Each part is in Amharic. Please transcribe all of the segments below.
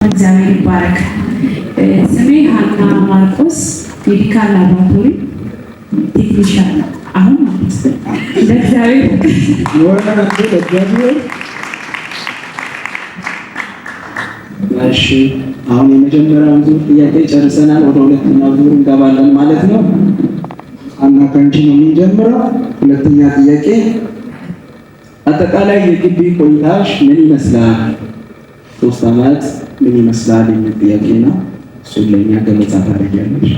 እግዚአብሔር ይባረክ። ስሜ ሀና ማርቆስ ሜዲካል ላቦራቶሪ ቴክኒሻን አሁን ማለት ነው። ለእግዚአብሔር እሺ፣ አሁን የመጀመሪያውን ዙር ጥያቄ ጨርሰናል። ወደ ሁለተኛው ዙር እንገባለን ማለት ነው። ሀና ከአንቺ ነው የሚጀምረው። ሁለተኛ ጥያቄ አጠቃላይ የግቢ ቆይታሽ ምን ይመስላል? 3 ዓመት ምን ይመስላል የሚል ጥያቄ ነው። እሱን ለእኛ ገለጻ ታደርጊያለሽ።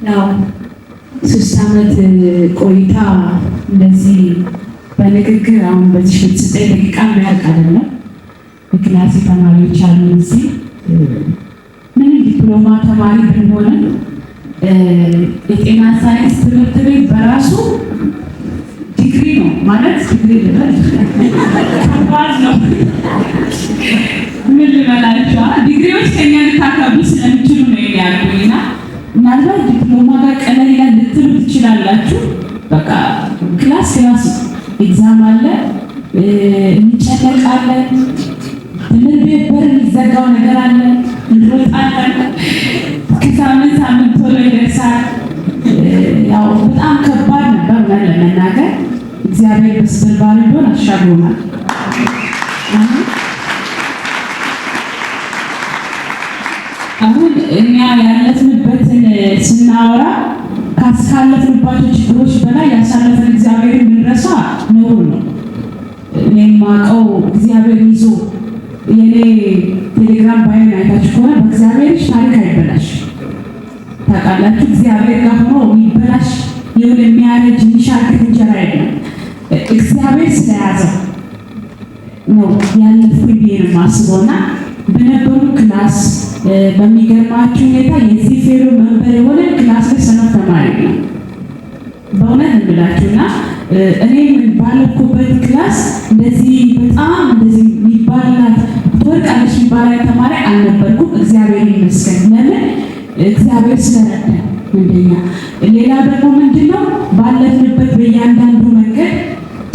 ያው 3 ዓመት ቆይታ እንደዚህ በንግግር አሁን በዚህ 9 ደቂቃ የሚያልቅ አይደለም። የክላስ ተማሪዎች አሉ እዚህ ምን ዲፕሎማ ተማሪ ብንሆንም የጤና ሳይንስ ትምህርት ቤት በራሱ ዲግሪ ነው ማለት ዲግሪ ልበል ከባድ ነው። ምን ልበላችሁ ዲግሪዎች ከኛ ልታከብሩ ስለሚችሉ ነው ያሉኝና ምናልባት ዲፕሎማ ጋር ቀለል ይላል ልትሉ ትችላላችሁ። በቃ ክላስ ኤግዛም አለ፣ እንጨነቃለን፣ ትምህርት ቤት በር የሚዘጋው ነገር አለ፣ እንሮጣለን፣ ከሳምንት ሳምንት ቶሎ ይደርሳል። ያው በጣም ከባድ ነበር ለመናገር። እግዚአብሔር በስብርባሪ ቢሆን አሻግሮናል። አሁን እኛ ያለፍንበትን ስናወራ ካሳለፍንባቸው ችግሮች በላይ ያሳለፈን እግዚአብሔር የምንረሳ ነውር ነው። እኔ የማውቀው እግዚአብሔር ይዞ የኔ ቴሌግራም ባይን አይታችሁ ከሆነ በእግዚአብሔር ታሪክ አይበላሽ ታውቃላችሁ። እግዚአብሔር ጋር ሆኖ የሚበላሽ የሆነ የሚያረጅ የሚሻገር እንጀራ የለም። እግዚአብሔር ስለያዘው ነው ያለፍኩኝ ብዬ ነው የማስበውና በነበሩ ክላስ በሚገርማችሁ ሁኔታ የዚህ ፌሎ መንበር የሆነ ክላስ ላይ ሰነፍ ተማሪ ነው በእውነት እንብላችሁና እኔ ባለኩበት ክላስ እንደዚህ በጣም እንደዚህ የሚባላት ትወርቃለች የሚባላት ተማሪ አልነበርኩም። እግዚአብሔር ይመስገን። ለምን? እግዚአብሔር ስለረዳ እንደኛ። ሌላ ደግሞ ምንድነው ባለፍንበት በእያንዳንዱ መንገድ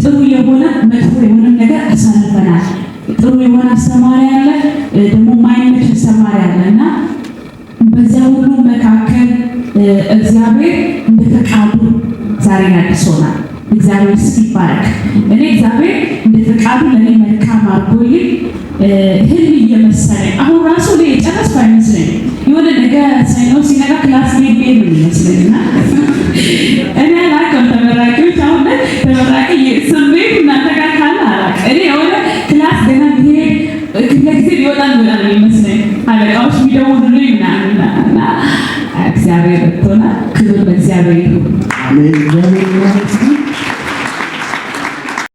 ጥሩ የሆነ መጥፎ የሆነ ነገር አሳልፈናል። ጥሩ የሆነ አስተማሪ አለ፣ ደግሞ ማይመች አስተማሪ አለና በዚያ ሁሉ መካከል እግዚአብሔር እንደፈቃዱ ዛሬ ያድሶናል። እግዚአብሔር ይባረክ። እኔ እግዚአብሔር እንደፈቃዱ ለኔ መልካም አድርጎልኝ ህልም እየመሰለኝ አሁን ራሱ ላይ የጨረስኩ አይመስለኝ የሆነ ነገር ሰኞ ሲነጋ ክላስ ሄድ ነው የሚመስለኝና እኔ አላውቅም። ተመራቂዎች አሁን ተመራቂ ስሜት እናንተ ጋር ካለ አላውቅም። እኔ የሆነ ክላስ ገና ብሄድ ክፍለ ጊዜ ሊወጣ ነው የሚመስለኝ አለቃዎች የሚደውሉልኝ ምናምንና እግዚአብሔር ረድቶናል። ክብር ለእግዚአብሔር ይሁን። አሜን።